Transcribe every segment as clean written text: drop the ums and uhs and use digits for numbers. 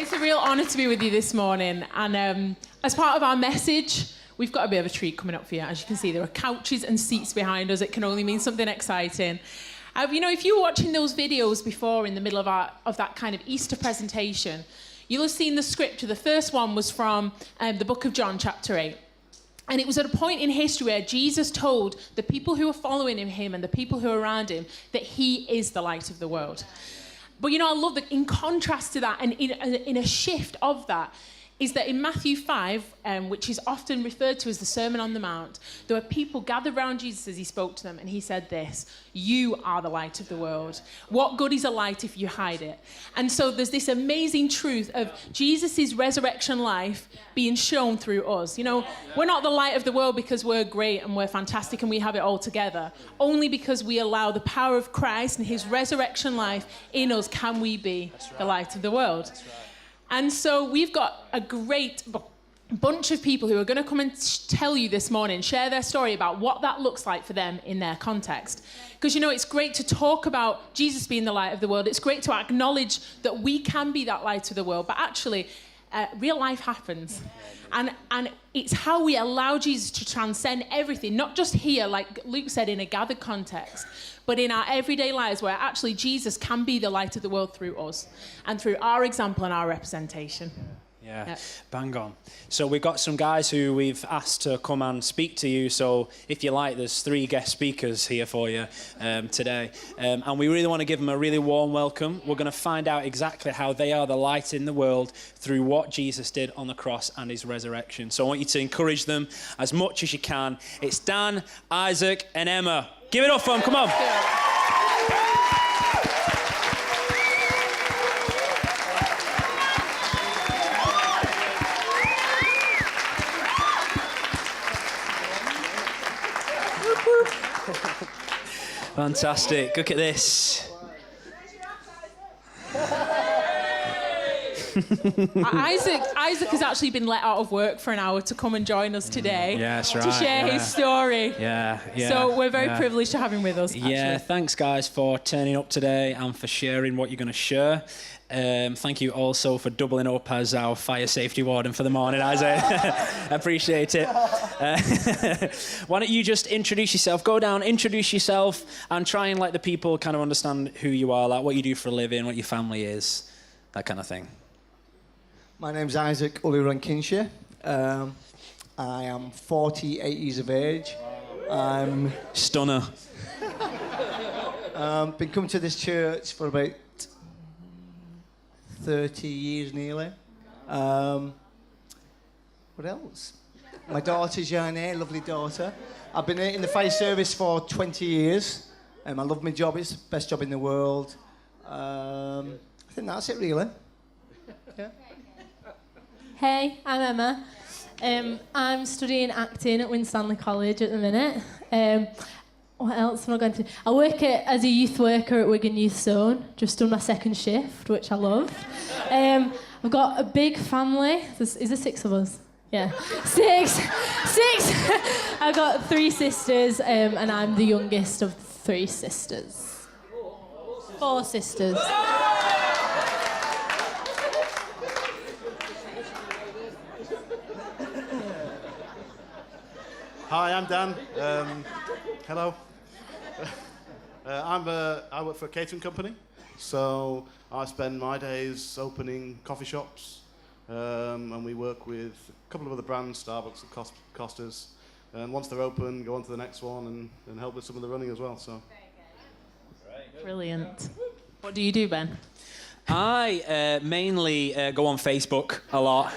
It's a real honour to be with you this morning. And as part of our message, we've got a bit of a treat coming up for you. As you can see, there are couches and seats behind us. It can only mean something exciting. If you were watching those videos before in the middle of that kind of Easter presentation, you'll have seen the scripture. The first one was from the book of John, chapter 8. And it was at a point in history where Jesus told the people who were following him and the people who were around him that he is the light of the world. But, I love that in contrast to that and in a shift of that is that in Matthew 5, which is often referred to as the Sermon on the Mount, there were people gathered around Jesus as he spoke to them, and he said this: "You are the light of the world. What good is a light if you hide it?" And so there's this amazing truth of Jesus' resurrection life being shown through us. We're not the light of the world because we're great and we're fantastic and we have it all together. Only because we allow the power of Christ and his resurrection life in us can we be the light of the world. And so we've got a great bunch of people who are going to come and tell you this morning, share their story about what that looks like for them in their context. Because, it's great to talk about Jesus being the light of the world. It's great to acknowledge that we can be that light of the world. But actually, real life happens. And it's how we allow Jesus to transcend everything, not just here, like Luke said, in a gathered context, but in our everyday lives where actually Jesus can be the light of the world through us and through our example and our representation. Yeah, bang on. So we've got some guys who we've asked to come and speak to you. So if you like, there's 3 guest speakers here for you today. And we really want to give them a really warm welcome. We're going to find out exactly how they are the light in the world through what Jesus did on the cross and his resurrection. So I want you to encourage them as much as you can. It's Dan, Isaac, and Emma. Give it up for them, come on. Fantastic. Look at this. Isaac has actually been let out of work for an hour to come and join us today. Yeah, that's right. To share his story. Yeah. So we're very privileged to have him with us, actually. Yeah, thanks, guys, for turning up today and for sharing what you're going to share. Thank you also for doubling up as our fire safety warden for the morning, Isaac. Appreciate it. Why don't you just introduce yourself? Go down, introduce yourself, and try and let the people kind of understand who you are, like what you do for a living, what your family is, that kind of thing. My name's Jacques Olurankinse. I am 48 years of age. I'm Stunner. been coming to this church for about 30 years nearly. What else? My daughter's Jane, lovely daughter. I've been in the fire service for 20 years. I love my job. It's the best job in the world. I think that's it, really. Yeah. Hey, I'm Emma. I'm studying acting at Winstanley College at the minute. What else am I going to do? I work as a youth worker at Wigan Youth Zone, just done my 2nd shift, which I love. I've got a big family. Is there 6 of us? Yeah. 6! I've got 3 sisters, and I'm the youngest of 3 sisters. 4 sisters. Hi, I'm Dan. Hello. I work for a catering company, so I spend my days opening coffee shops, and we work with a couple of other brands, Starbucks and Costas, and once they're open, go on to the next one and help with some of the running as well. So. Brilliant. What do you do, Ben? I mainly go on Facebook a lot.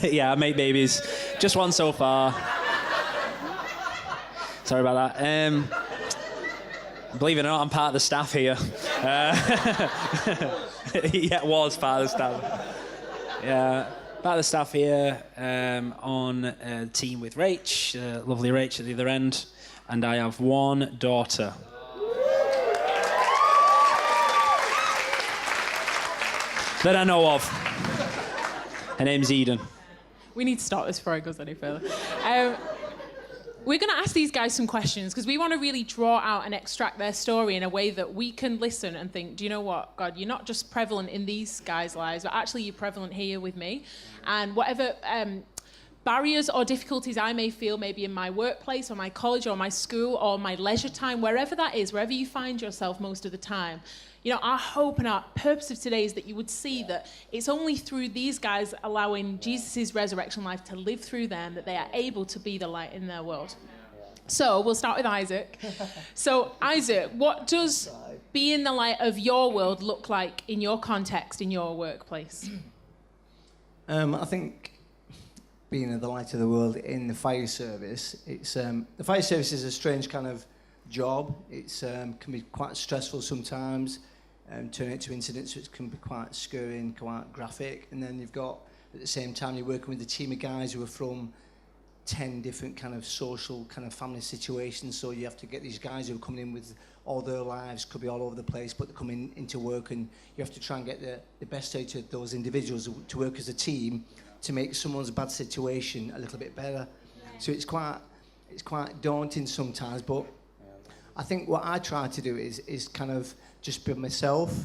Yeah, I make babies. Just one so far. Sorry about that. Believe it or not, I'm part of the staff here. Yeah, was part of the staff. Yeah, part of the staff here on a team with Rach, lovely Rach at the other end, and I have one daughter. That I know of. Her name's Eden. We need to stop this before it goes any further. we're going to ask these guys some questions because we want to really draw out and extract their story in a way that we can listen and think, do you know what, God, you're not just prevalent in these guys' lives, but actually you're prevalent here with me. And whatever barriers or difficulties I may feel, maybe in my workplace or my college or my school or my leisure time, wherever that is, wherever you find yourself most of the time, you know, our hope and our purpose of today is that you would see that it's only through these guys allowing Jesus' resurrection life to live through them that they are able to be the light in their world. So we'll start with Isaac. So Isaac, what does being the light of your world look like in your context, in your workplace? I think being the light of the world in the fire service, it's the fire service is a strange kind of job. It's can be quite stressful sometimes, turn into incidents which can be quite scary, quite graphic. And then you've got, at the same time, you're working with a team of guys who are from 10 different kind of social kind of family situations. So you have to get these guys who are coming in with all their lives, could be all over the place, but they're coming into work, and you have to try and get the best out of those individuals to work as a team to make someone's bad situation a little bit better. So it's quite daunting sometimes, but I think what I try to do is kind of just be myself.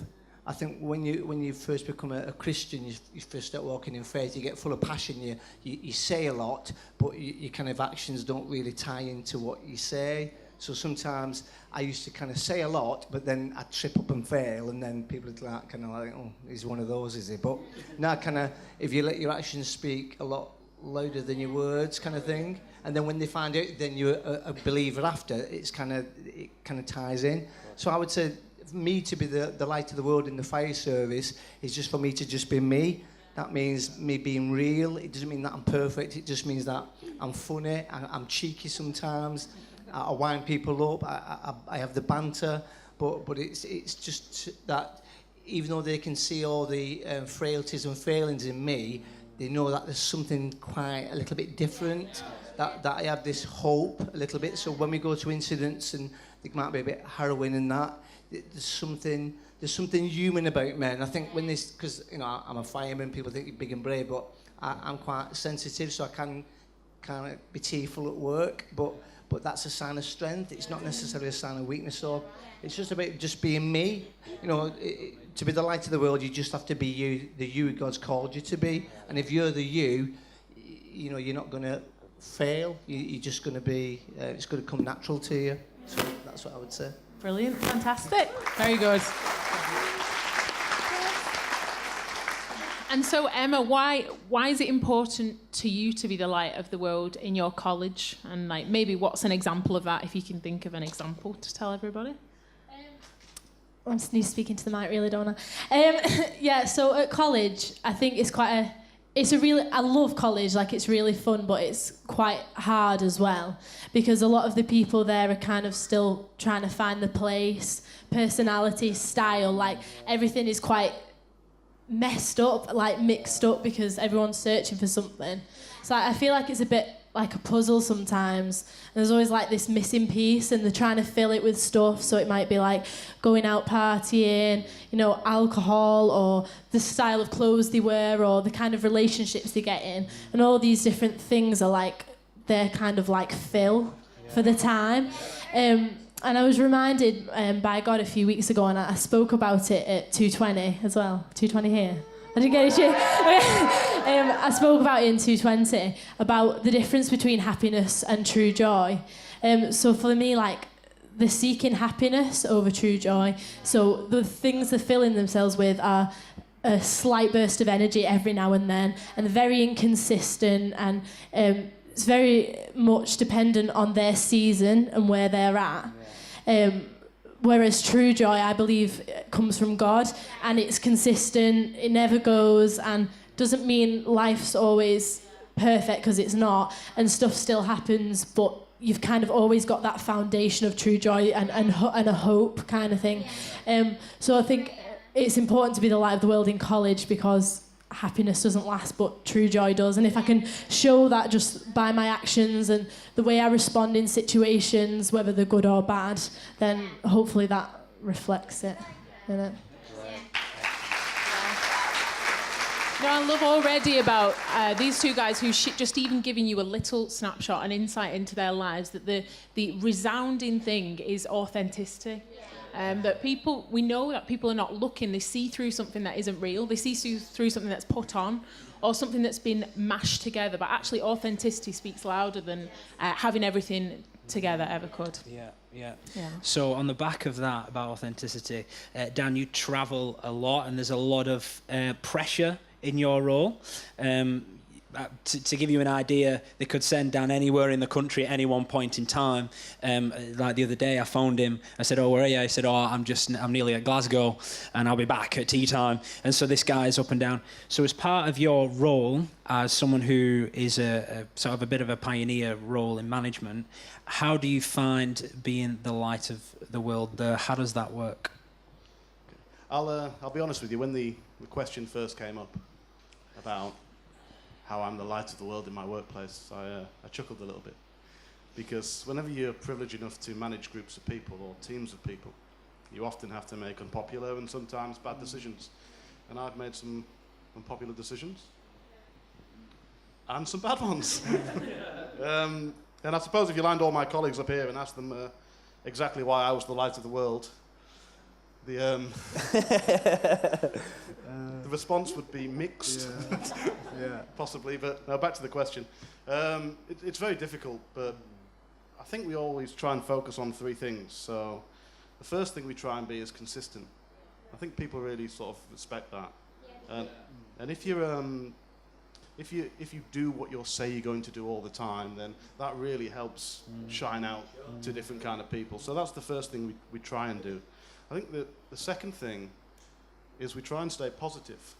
I think when you first become a Christian, you first start walking in faith, you get full of passion, you say a lot, but your kind of actions don't really tie into what you say. So sometimes I used to kind of say a lot, but then I'd trip up and fail, and then people would kind of like, oh, he's one of those, is he? But now kind of, if you let your actions speak a lot louder than your words, kind of thing, and then when they find out then you're a believer after, it kind of ties in. So I would say for me to be the light of the world in the fire service is just for me to just be me. That means me being real. It doesn't mean that I'm perfect. It just means that I'm funny, I'm cheeky sometimes, I wind people up, I have the banter, but it's just that even though they can see all the frailties and failings in me, they know that there's something quite a little bit different, that I have this hope a little bit. So when we go to incidents and they might be a bit harrowing and that, there's something human about me. And I think when this, because you know I'm a fireman, people think you're big and brave, but I'm quite sensitive, so I can kind of be tearful at work, but that's a sign of strength. It's not necessarily a sign of weakness. So it's just about just being me. You know, to be the light of the world, you just have to be you, the you God's called you to be. And if you're the you know, you're not going to fail. You're just going to be. It's going to come natural to you. So that's what I would say. Brilliant, fantastic, very good. And so, Emma, why is it important to you to be the light of the world in your college? And like maybe what's an example of that, if you can think of an example to tell everybody? I'm just new speaking to the mic, really, don't I? Yeah, so at college, I think it's quite I love college, like it's really fun, but it's quite hard as well, because a lot of the people there are kind of still trying to find the place, personality, style, like everything is quite messed up, like mixed up, because everyone's searching for something. So I feel like it's a bit like a puzzle sometimes. And there's always like this missing piece, and they're trying to fill it with stuff. So it might be like going out partying, you know, alcohol, or the style of clothes they wear, or the kind of relationships they get in. And all these different things are like, they're kind of like fill for the time. And I was reminded by God a few weeks ago, and I spoke about it at 220 as well. 220 here. I didn't get it. I spoke about it in 220 about the difference between happiness and true joy. So for me, like, they're seeking happiness over true joy. So the things they're filling themselves with are a slight burst of energy every now and then, and very inconsistent, and it's very much dependent on their season and where they're at. Whereas true joy, I believe, comes from God, and it's consistent, it never goes, and doesn't mean life's always perfect, because it's not, and stuff still happens, but you've kind of always got that foundation of true joy and a hope kind of thing. So I think it's important to be the light of the world in college, because happiness doesn't last, but true joy does. And if I can show that just by my actions and the way I respond in situations, whether they're good or bad, then hopefully that reflects it, innit? No, I love already about these two guys who just even giving you a little snapshot and insight into their lives, that the resounding thing is authenticity. That we know that people are not looking, they see through something that isn't real, they see through something that's put on, or something that's been mashed together, but actually authenticity speaks louder than having everything together ever could. Yeah. So on the back of that, about authenticity, Dan, you travel a lot and there's a lot of pressure in your role. To give you an idea, they could send Dan anywhere in the country at any one point in time. Like the other day, I phoned him. I said, "Oh, where are you?" He said, "Oh, I'm nearly at Glasgow, and I'll be back at tea time." And so this guy's up and down. So as part of your role as someone who is a sort of a bit of a pioneer role in management, how do you find being the light of the world? How does that work? I'll be honest with you. When the question first came up about how I'm the light of the world in my workplace, I chuckled a little bit. Because whenever you're privileged enough to manage groups of people or teams of people, you often have to make unpopular and sometimes bad decisions. And I've made some unpopular decisions. And some bad ones. And I suppose if you lined all my colleagues up here and asked them exactly why I was the light of the world, the response would be mixed, possibly. But no, back to the question. It's very difficult, but I think we always try and focus on three things. So the first thing we try and be is consistent. I think people really sort of respect that. And if you do what you'll say you're going to do all the time, then that really helps shine out to different kind of people. So that's the first thing we try and do. I think that the second thing is we try and stay positive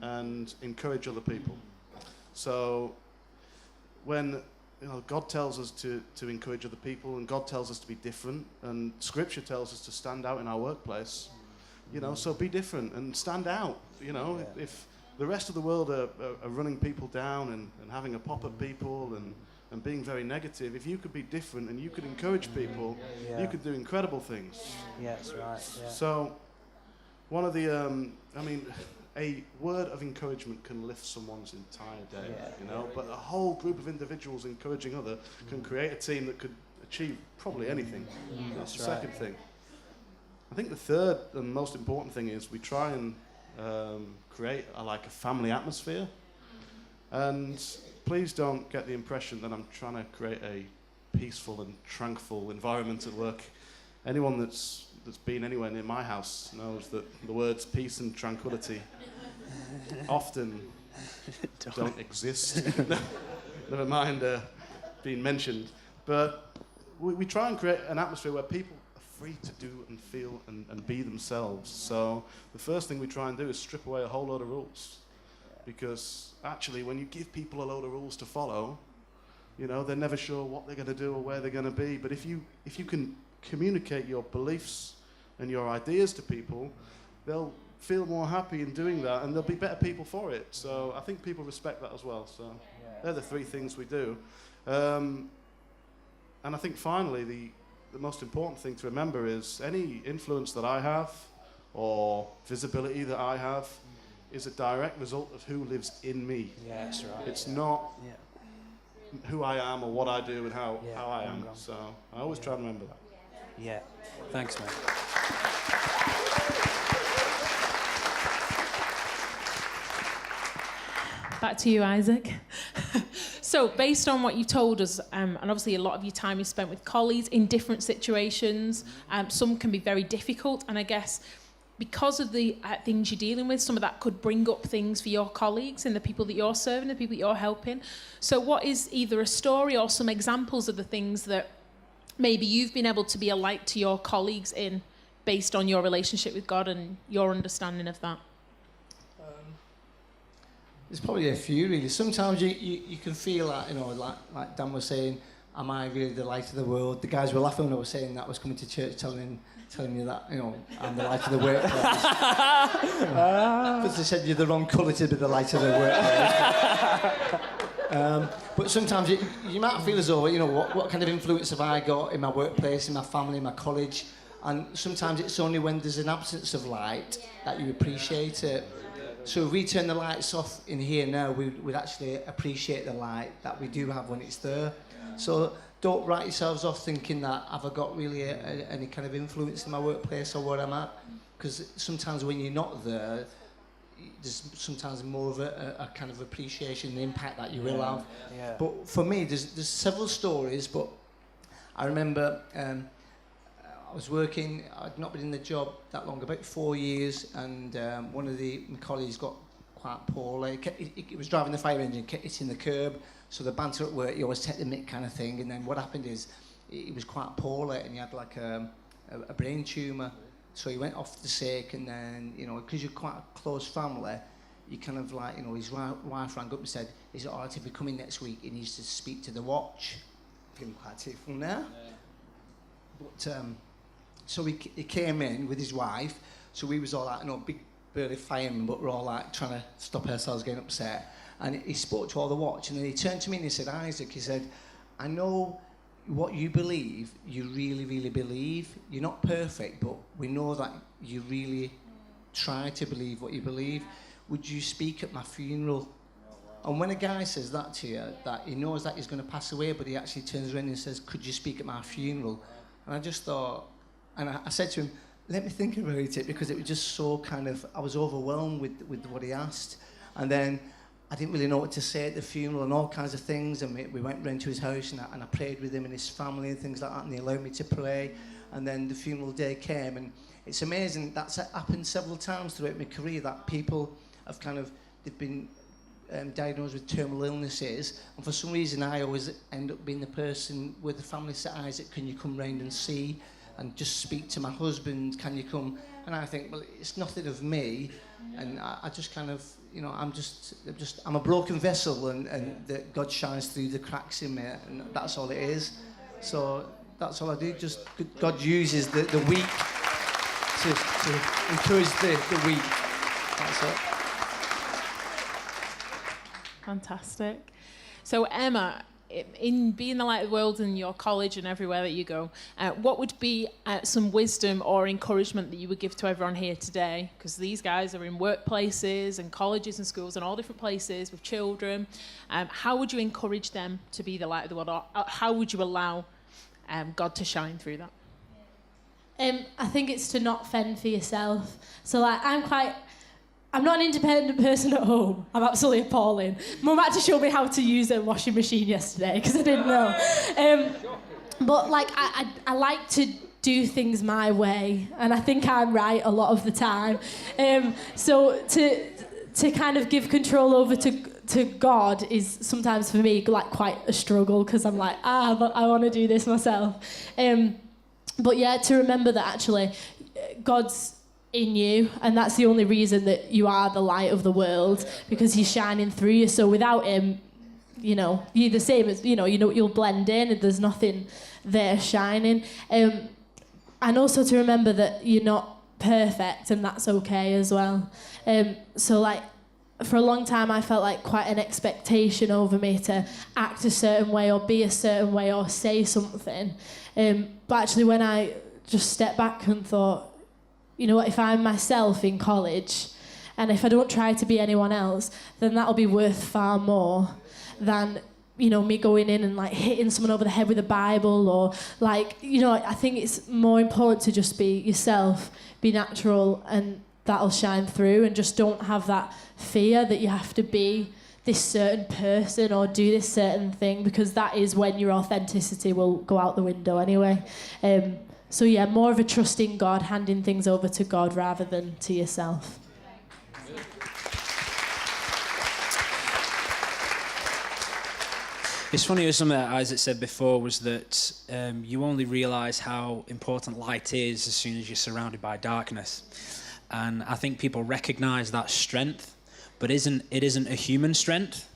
and encourage other people. So when God tells us to encourage other people, and God tells us to be different, and Scripture tells us to stand out in our workplace, so be different and stand out. If the rest of the world are running people down and having a pop at people and being very negative, if you could be different and you could encourage people, you could do incredible things. Yeah, that's right. Yeah. So one of the, a word of encouragement can lift someone's entire day, but a whole group of individuals encouraging others can create a team that could achieve probably anything. That's the second thing. I think the third and most important thing is we try and create a family atmosphere. And please don't get the impression that I'm trying to create a peaceful and tranquil environment at work. Anyone that's been anywhere near my house knows that the words peace and tranquility often don't exist. Never mind being mentioned. But we try and create an atmosphere where people are free to do and feel and be themselves. So the first thing we try and do is strip away a whole load of rules. Because actually, when you give people a load of rules to follow, they're never sure what they're going to do or where they're going to be. But if you can communicate your beliefs and your ideas to people, they'll feel more happy in doing that, and they'll be better people for it. So I think people respect that as well. So they're the three things we do. And I think finally, the most important thing to remember is any influence that I have or visibility that I have is a direct result of who lives in me. Yeah, that's right. It's not who I am or what I do and how I am. So I always try and remember that. Yeah. Thanks, mate. Back to you, Isaac. So, based on what you told us, and obviously a lot of your time is spent with colleagues in different situations, some can be very difficult, and I guess because of the things you're dealing with, some of that could bring up things for your colleagues and the people that you're serving, the people that you're helping. So what is either a story or some examples of the things that maybe you've been able to be a light to your colleagues in based on your relationship with God and your understanding of that? There's probably a few, really. Sometimes you can feel that, like Dan was saying, am I really the light of the world? The guys were laughing when I was saying that. I was coming to church telling you that, I'm the light of the workplace. But they said you're the wrong colour to be the light of the workplace. But sometimes you might feel as though, what kind of influence have I got in my workplace, in my family, in my college? And sometimes it's only when there's an absence of light that you appreciate it. So if we turn the lights off in here now, we'd actually appreciate the light that we do have when it's there. So don't write yourselves off thinking that have I got really any kind of influence in my workplace or where I'm at, because sometimes when you're not there, there's sometimes more of a kind of appreciation, the impact that you will have. Yeah. But for me, there's several stories, but I remember I was working, I'd not been in the job that long, about 4 years, and one of my colleagues got quite poorly. He was driving the fire engine, kept hitting the curb, so the banter at work, you always take the mick kind of thing, and then what happened is he was quite poorly and he had like a brain tumour. So he went off the sick, and then, you know, because you're quite a close family, you kind of like, you know, his wife rang up and said, is it all right if we come in next week? He needs to speak to the watch. I'm feeling quite tearful now. But, so he came in with his wife, so we was all like, you know, big burly firemen, but we're all like trying to stop ourselves getting upset. And he spoke to all the watch, and then he turned to me and he said, Isaac, he said, I know what you believe, you really, really believe. You're not perfect, but we know that you really try to believe what you believe. Would you speak at my funeral? And when a guy says that to you, that he knows that he's going to pass away, but he actually turns around and says, could you speak at my funeral? And I just thought, and I said to him, let me think about it, because it was just so kind of, I was overwhelmed with what he asked. And then I didn't really know what to say at the funeral and all kinds of things, and we went round to his house and I prayed with him and his family and things like that, and he allowed me to pray. And then the funeral day came, and it's amazing, that's happened several times throughout my career, that people have kind of, they've been diagnosed with terminal illnesses, and for some reason I always end up being the person where the family said, Isaac, can you come round and see and just speak to my husband, can you come? And I think, well, it's nothing of me, and I just kind of, you know, I'm a broken vessel, and that God shines through the cracks in me, and that's all it is. So that's all I do. Just God uses the weak to encourage the weak. That's it. Fantastic. So Emma, in being the light of the world in your college and everywhere that you go, what would be some wisdom or encouragement that you would give to everyone here today? Because these guys are in workplaces and colleges and schools and all different places with children. How would you encourage them to be the light of the world? Or how would you allow God to shine through that? I think it's to not fend for yourself. So like, I'm not an independent person at home. I'm absolutely appalling. Mum had to show me how to use a washing machine yesterday because I didn't know. But like, I like to do things my way, and I think I'm right a lot of the time. So to kind of give control over to God is sometimes for me like quite a struggle, because I'm like, but I want to do this myself. But yeah, to remember that actually God's in you, and that's the only reason that you are the light of the world, because he's shining through you. So without him, you know, you're the same as, you know, you'll blend in and there's nothing there shining. And also to remember that you're not perfect, and that's okay as well. So like, for a long time I felt like quite an expectation over me to act a certain way or be a certain way or say something. But actually when I just stepped back and thought, you know what, if I'm myself in college and if I don't try to be anyone else, then that'll be worth far more than, you know, me going in and like hitting someone over the head with a Bible, or like, you know, I think it's more important to just be yourself, be natural, and that'll shine through, and just don't have that fear that you have to be this certain person or do this certain thing, because that is when your authenticity will go out the window anyway. So yeah, more of a trust in God, handing things over to God rather than to yourself. It's funny, something that Isaac said before was that you only realise how important light is as soon as you're surrounded by darkness. And I think people recognise that strength, but it isn't a human strength,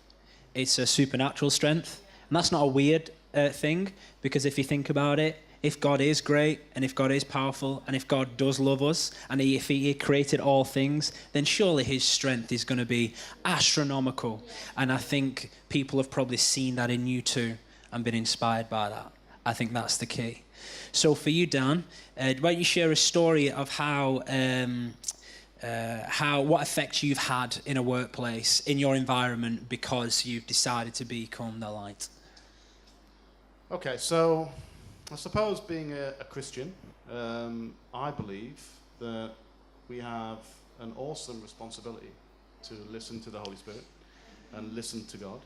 it's a supernatural strength. And that's not a weird thing, because if you think about it, if God is great, and if God is powerful, and if God does love us, and if he created all things, then surely his strength is going to be astronomical. And I think people have probably seen that in you too and been inspired by that. I think that's the key. So for you, Dan, why don't you share a story of how what effect you've had in a workplace, in your environment, because you've decided to become the light. Okay, so I suppose being a Christian, I believe that we have an awesome responsibility to listen to the Holy Spirit and listen to God.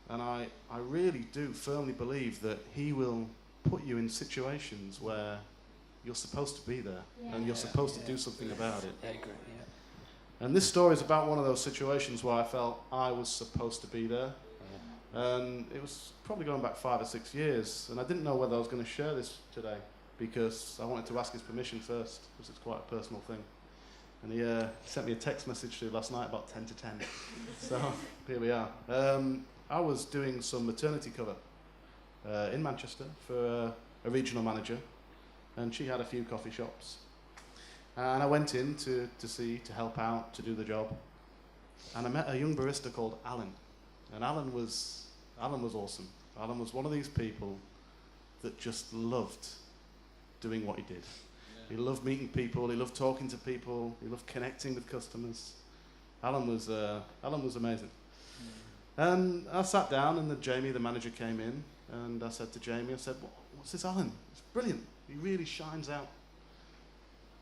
And I really do firmly believe that He will put you in situations where you're supposed to be there and you're supposed to do something about it. I agree, yeah. And this story is about one of those situations where I felt I was supposed to be there. And it was probably going back 5 or 6 years, and I didn't know whether I was going to share this today because I wanted to ask his permission first, because it's quite a personal thing. And he sent me a text message through last night about 10 to 10. So here we are. I was doing some maternity cover in Manchester for a regional manager, and she had a few coffee shops. And I went in to help out, to do the job. And I met a young barista called Alan. And Alan was awesome. Alan was one of these people that just loved doing what he did. Yeah. He loved meeting people. He loved talking to people. He loved connecting with customers. Alan was amazing. And I sat down, and Jamie, the manager, came in, and I said to Jamie, "What's this Alan? It's brilliant. He really shines out."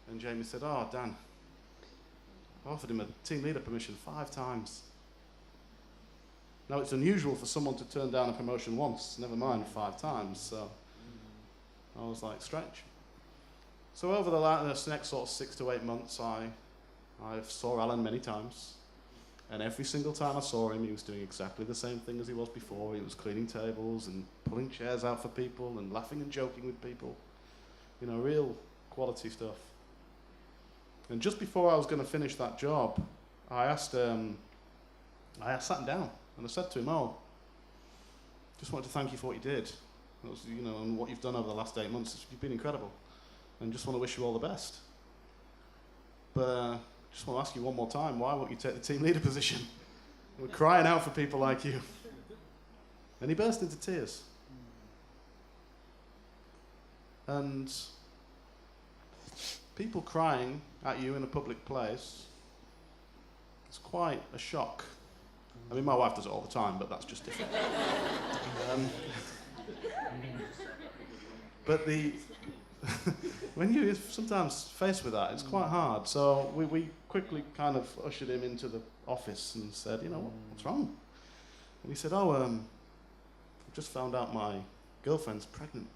And Jamie said, "Oh, Dan, I offered him a team leader permission 5 times. Now, it's unusual for someone to turn down a promotion once, never mind 5 times, so I was like, strange." So over the next sort of 6 to 8 months, I saw Alan many times, and every single time I saw him, he was doing exactly the same thing as he was before. He was cleaning tables and pulling chairs out for people and laughing and joking with people. You know, real quality stuff. And just before I was going to finish that job, I sat him down. And I said to him, just wanted to thank you for what you did. It was, and what you've done over the last 8 months. You've been incredible. And just want to wish you all the best. But just want to ask you one more time, why won't you take the team leader position? We're crying out for people like you. And he burst into tears. And people crying at you in a public place, it's quite a shock. I mean, my wife does it all the time, but that's just different. But when you're sometimes faced with that, it's quite hard. So we quickly kind of ushered him into the office and said, what's wrong? And he said, I've just found out my girlfriend's pregnant.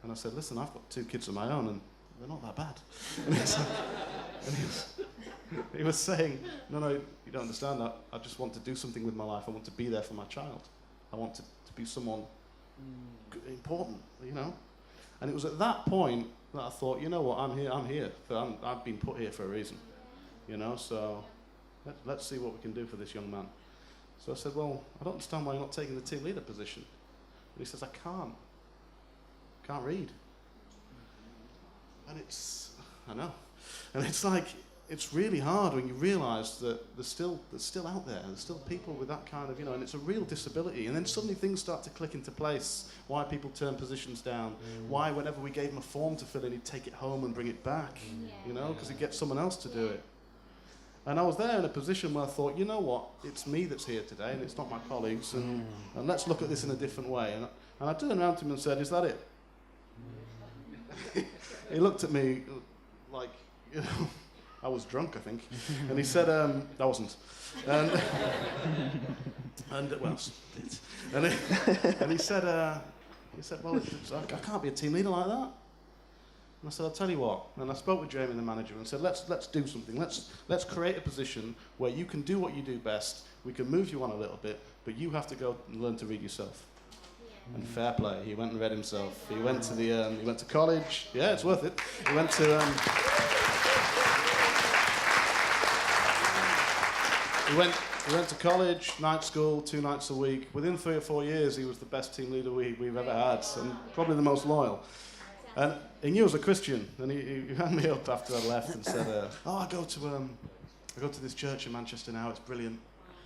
And I said, listen, I've got 2 kids of my own, and they're not that bad. And he was saying, no, you don't understand that. I just want to do something with my life. I want to be there for my child. I want to be someone important, And it was at that point that I thought, you know what, I'm here. I've been put here for a reason, so let's see what we can do for this young man. So I said, well, I don't understand why you're not taking the team leader position. And he says, I can't read. And I know. And it's like, it's really hard when you realise that there's still out there. There's still people with that kind of, and it's a real disability. And then suddenly things start to click into place. Why people turn positions down. Why whenever we gave him a form to fill in, he'd take it home and bring it back, because he'd get someone else to do it. And I was there in a position where I thought, you know what, it's me that's here today and it's not my colleagues, and let's look at this in a different way. And I turned around to him and said, is that it? He looked at me like, I was drunk, I think. And he said, I wasn't. And he said, well, I can't be a team leader like that. And I said, I'll tell you what. And I spoke with Jamie, the manager, and said, let's do something. Let's create a position where you can do what you do best. We can move you on a little bit, but you have to go and learn to read yourself. And fair play, he went and read himself. He went to college. Yeah, it's worth it. He went to He went to college, night school, 2 nights a week. Within 3 or 4 years, he was the best team leader we've ever had, and probably the most loyal. And he knew I was a Christian, and he rang me up after I left and said, I go to this church in Manchester now, it's brilliant.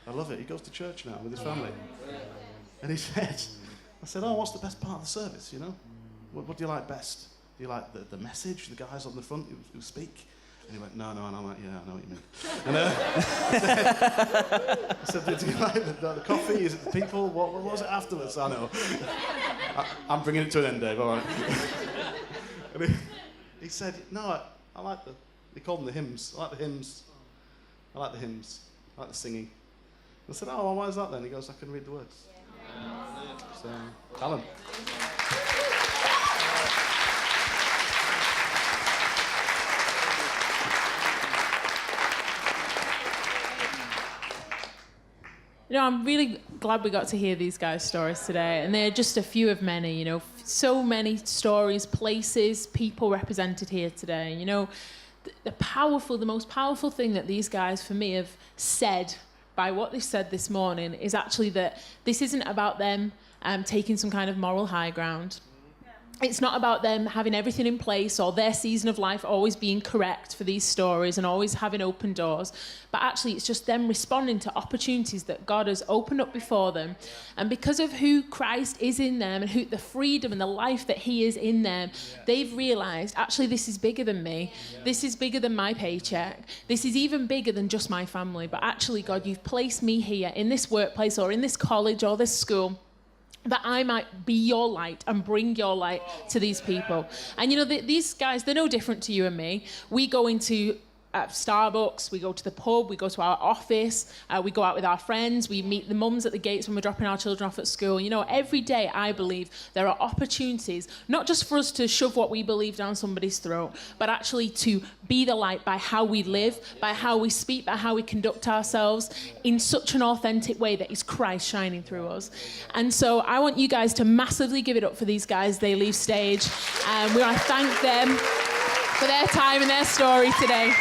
I love it. He goes to church now with his family. And he said, I said, what's the best part of the service, What do you like best? Do you like the message, the guys on the front who speak? And he went, no, and I'm like, yeah, I know what you mean. And I said, did you like the coffee? Is it the people? What was it afterwards? I know. I'm bringing it to an end, Dave, all right. And he said, no, I like they called them the hymns. I like the hymns. I like the hymns. I like the singing. I said, oh, well, why is that then? He goes, I can read the words. So, talent. You know, I'm really glad we got to hear these guys' stories today, and they're just a few of many, you know, so many stories, places, people represented here today. You know, the most powerful thing that these guys, for me, have said by what they said this morning is actually that this isn't about them taking some kind of moral high ground. It's not about them having everything in place or their season of life always being correct for these stories and always having open doors. But actually, it's just them responding to opportunities that God has opened up before them. And because of who Christ is in them and the freedom and the life that he is in them, they've realised, actually, this is bigger than me. This is bigger than my paycheck. This is even bigger than just my family. But actually, God, you've placed me here in this workplace or in this college or this school that I might be your light and bring your light to these people. And you know, these guys, they're no different to you and me. We go into Starbucks, we go to the pub, we go to our office, we go out with our friends, we meet the mums at the gates when we're dropping our children off at school. You know, every day, I believe, there are opportunities, not just for us to shove what we believe down somebody's throat, but actually to be the light by how we live, by how we speak, by how we conduct ourselves in such an authentic way that is Christ shining through us. And so I want you guys to massively give it up for these guys. They leave stage. We want to thank them for their time and their story today.